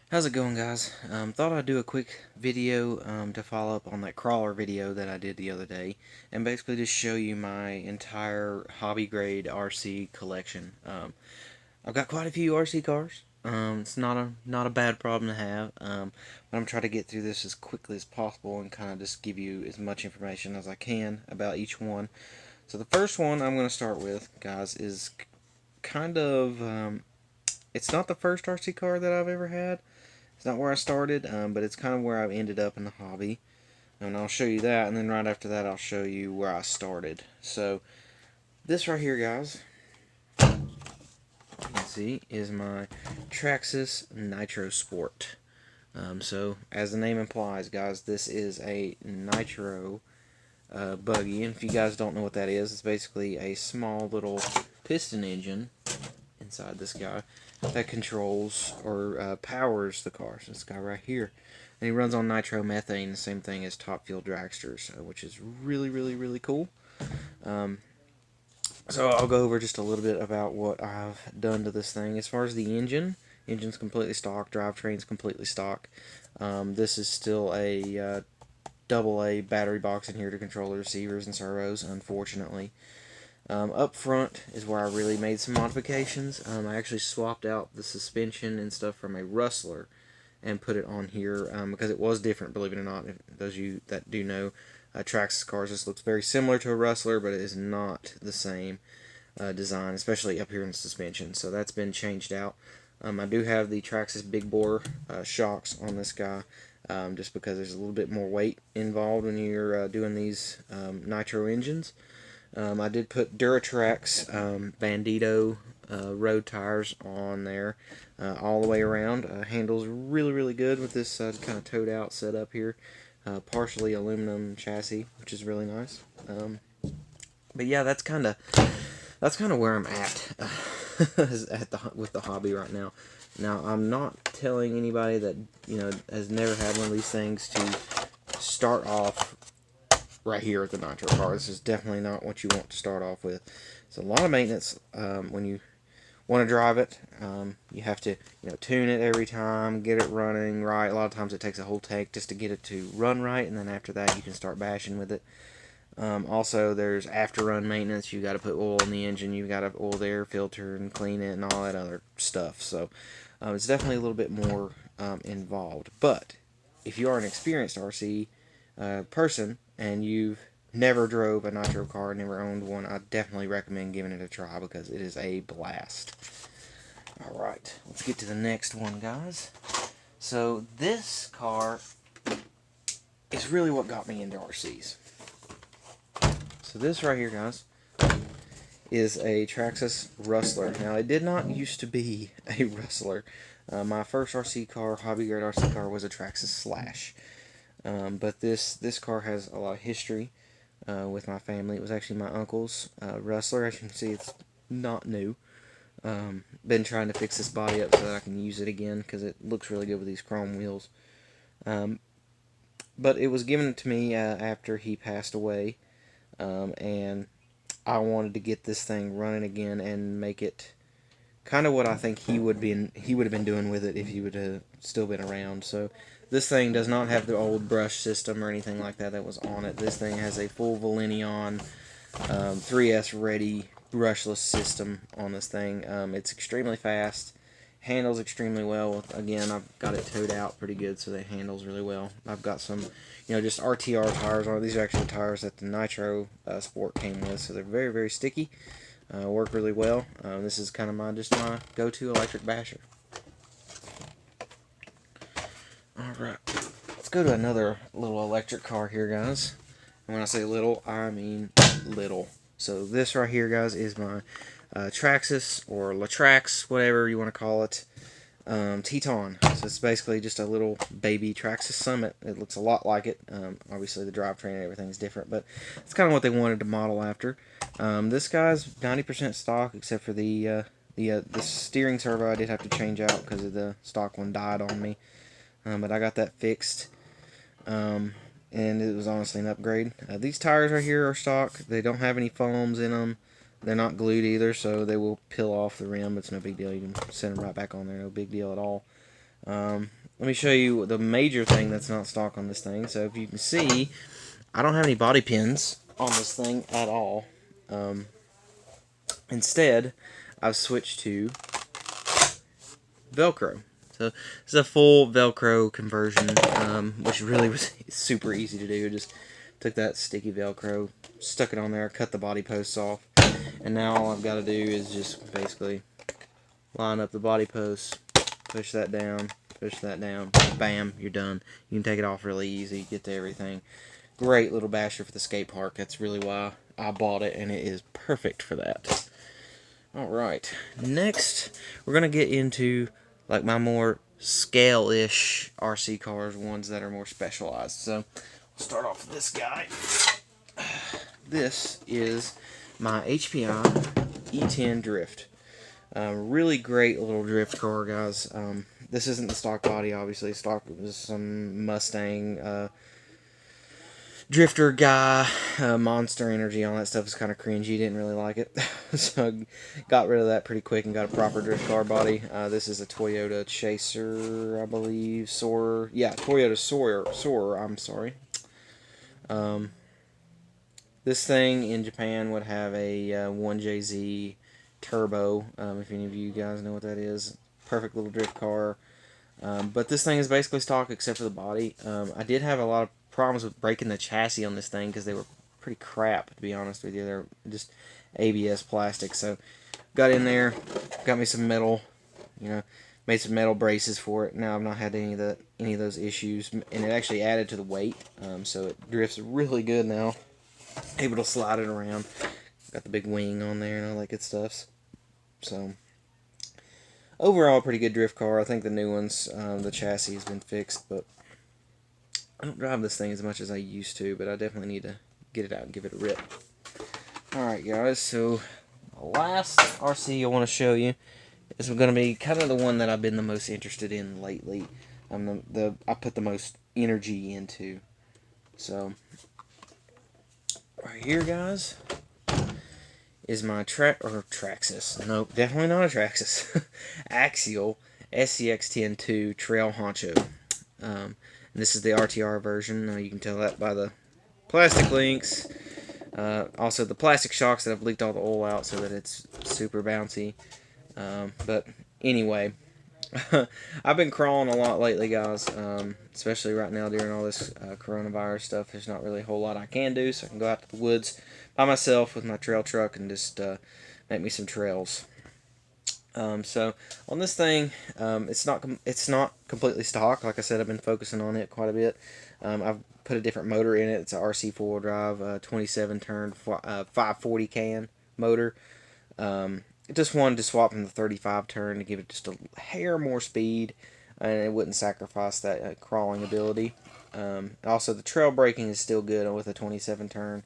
How's it going, guys? Thought I'd do a quick video to follow up on that crawler video that I did the other day, and basically just show you my entire hobby grade RC collection. I've got quite a few RC cars. It's not a bad problem to have. But I'm trying to get through this as quickly as possible and kind of just give you as much information as I can about each one. So the first one I'm going to start with, guys, is kind of it's not the first RC car that I've ever had. It's not where I started, but it's kind of where I've ended up in the hobby. And I'll show you that, and then right after that I'll show you where I started. So, this right here, guys, you can see, is my Traxxas Nitro Sport. So, as the name implies, guys, this is a Nitro buggy. And if you guys don't know what that is, it's basically a small little piston engine inside this guy that controls or powers the car. So this guy right here, and he runs on nitromethane, the same thing as top fuel dragsters, which is really cool. So I'll go over just a little bit about what I've done to this thing. As far as the engine's completely stock, drivetrain's completely stock. This is still a AA battery box in here to control the receivers and servos, unfortunately. Up front is where I really made some modifications. I actually swapped out the suspension and stuff from a Rustler and put it on here because it was different, believe it or not. If those of you that do know Traxxas cars, this looks very similar to a Rustler, but it is not the same design, especially up here in the suspension. So that's been changed out. I do have the Traxxas big bore shocks on this guy, just because there's a little bit more weight involved when you're doing these nitro engines. I did put Duratrax Bandito road tires on there all the way around. Handles really good with this kind of towed out setup here. Partially aluminum chassis, which is really nice. But yeah, that's kind of where I'm at with the hobby right now. Now, I'm not telling anybody that has never had one of these things to start off right here at the Nitro car. This is definitely not what you want to start off with. It's a lot of maintenance when you want to drive it. You have to tune it every time, get it running right. A lot of times it takes a whole tank just to get it to run right, and then after that you can start bashing with it. Also, there's after run maintenance. You got to put oil in the engine. You got to oil the air filter and clean it and all that other stuff. So it's definitely a little bit more involved. But if you are an experienced RC person and you've never drove a nitro car, never owned one, I definitely recommend giving it a try because it is a blast. Alright, let's get to the next one, guys. So this car is really what got me into RCs. So this right here, guys, is a Traxxas Rustler. Now, it did not used to be a Rustler. My first RC car, hobby grade RC car, was a Traxxas Slash. But this car has a lot of history with my family. It was actually my uncle's Rustler. As you can see, it's not new. Been trying to fix this body up so that I can use it again because it looks really good with these chrome wheels. But it was given to me after he passed away, and I wanted to get this thing running again and make it kind of what I think he would have been doing with it if he would have still been around. So this thing does not have the old brush system or anything like that was on it. This thing has a full Valenion 3S ready brushless system on this thing. It's extremely fast, handles extremely well. Again, I've got it towed out pretty good, so it handles really well. I've got some, just RTR tires on it. These are actually tires that the Nitro Sport came with, so they're very sticky. Work really well. This is kind of my go-to electric basher. Alright, let's go to another little electric car here, guys. And when I say little, I mean little. So this right here, guys, is my Traxxas or Traxxas, whatever you want to call it, Teton. So it's basically just a little baby Traxxas Summit. It looks a lot like it. Obviously the drivetrain and everything is different, but it's kind of what they wanted to model after. This guy's 90% stock, except for the steering servo I did have to change out because of the stock one died on me. But I got that fixed. And it was honestly an upgrade. These tires right here are stock. They don't have any foams in them. They're not glued either, so they will peel off the rim. It's no big deal. You can send them right back on there. No big deal at all. Let me show you the major thing that's not stock on this thing. So if you can see, I don't have any body pins on this thing at all. Instead, I've switched to Velcro. So this is a full Velcro conversion, which really was super easy to do. Just took that sticky Velcro, stuck it on there, cut the body posts off, and now all I've got to do is just basically line up the body posts, push that down, bam, you're done. You can take it off really easy, get to everything. Great little basher for the skate park. That's really why I bought it, and it is perfect for that. Alright, next we're going to get into like my more scale-ish RC cars, ones that are more specialized. So, we'll start off with this guy. This is my HP10 Drift. Really great little drift car, guys. This isn't the stock body, obviously. Stock was some Mustang drifter guy, Monster Energy, all that stuff is kind of cringy. Didn't really like it, so I got rid of that pretty quick and got a proper drift car body. This is a Toyota Chaser, I believe, Soarer. Yeah, Toyota Soarer. I'm sorry. This thing in Japan would have a 1JZ turbo. If any of you guys know what that is, perfect little drift car. But this thing is basically stock except for the body. I did have a lot of problems with breaking the chassis on this thing because they were pretty crap, to be honest with you. They're just ABS plastic. So got in there, got me some metal, made some metal braces for it. Now I've not had any of those issues, and it actually added to the weight, so it drifts really good now. Able to slide it around. Got the big wing on there and all that good stuff. So overall, pretty good drift car. I think the new ones, the chassis has been fixed, but I don't drive this thing as much as I used to, but I definitely need to get it out and give it a rip. Alright guys, so the last RC I want to show you is going to be kind of the one that I've been the most interested in lately. I put the most energy into. So, right here guys is my Traxxas. No, definitely not a Traxxas. Axial SCX-10-2 Trail Honcho. And this is the RTR version. You can tell that by the plastic links. Also the plastic shocks that have leaked all the oil out so that it's super bouncy. But anyway, I've been crawling a lot lately, guys. Especially right now during all this coronavirus stuff. There's not really a whole lot I can do, so I can go out to the woods by myself with my trail truck and just make me some trails. So on this thing, it's not completely stock. Like I said, I've been focusing on it quite a bit. I've put a different motor in it. It's a RC 4-wheel drive, 27 turn, 540 can motor. Just wanted to swap from the 35 turn to give it just a hair more speed, and it wouldn't sacrifice that crawling ability. Also, the trail braking is still good with a 27 turn,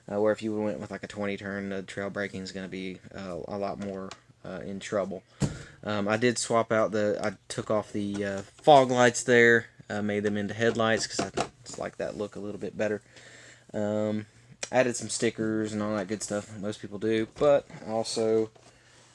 where if you went with like a 20 turn, the trail braking is going to be a lot more in trouble. I did swap out I took off the fog lights there, made them into headlights because I just like that look a little bit better. Added some stickers and all that good stuff most people do, but also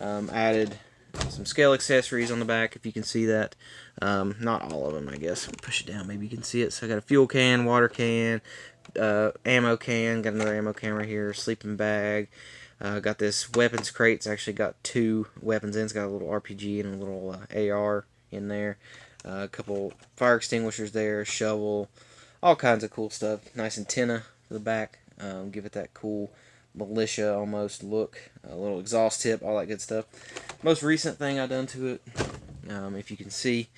added some scale accessories on the back, if you can see that. Not all of them, I guess. Push it down, maybe you can see it. So I got a fuel can, water can, ammo can, got another ammo can right here, sleeping bag. Got this weapons crate. It's actually got 2 weapons in. It's got a little RPG and a little AR in there. A couple fire extinguishers there, shovel, all kinds of cool stuff. Nice antenna for the back. Give it that cool militia almost look. A little exhaust tip, all that good stuff. Most recent thing I done to it, if you can see,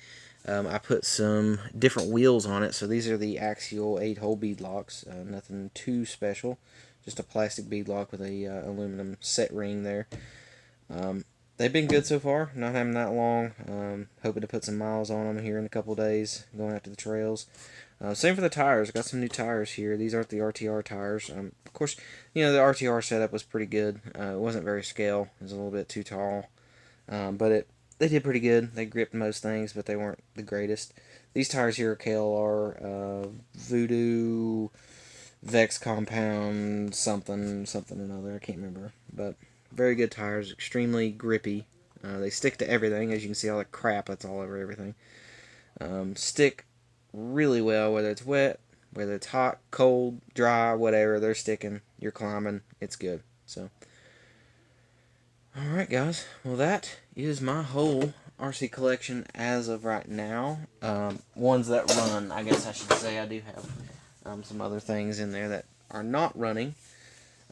I put some different wheels on it. So these are the Axial 8-hole bead locks. Nothing too special. Just a plastic bead lock with a aluminum set ring there. They've been good so far. Not having that long. Hoping to put some miles on them here in a couple days. Going out to the trails. Same for the tires. Got some new tires here. These aren't the RTR tires. Of course, the RTR setup was pretty good. It wasn't very scale. It was a little bit too tall. But they did pretty good. They gripped most things, but they weren't the greatest. These tires here are KLR Voodoo Vex Compound something another. I can't remember. But very good tires. Extremely grippy. They stick to everything. As you can see, all the crap that's all over everything. stick really well, whether it's wet, whether it's hot, cold, dry, whatever, they're sticking. You're climbing, it's good. So, alright guys, well that is my whole RC collection as of right now. Ones that run, I guess I should say. I do have some other things in there that are not running.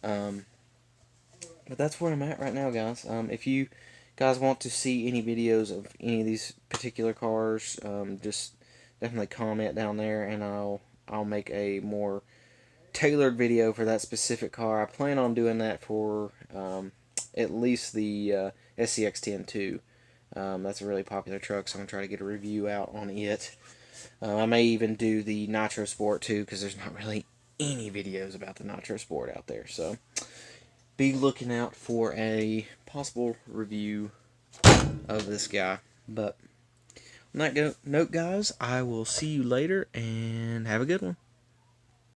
But that's where I'm at right now, guys. If you guys want to see any videos of any of these particular cars, just definitely comment down there, and I'll make a more tailored video for that specific car. I plan on doing that for at least the SCX-10 too. That's a really popular truck, so I'm going to try to get a review out on it. I may even do the Nitro Sport too, because there's not really any videos about the Nitro Sport out there. So be looking out for a possible review of this guy. But on that note, guys, I will see you later, and have a good one.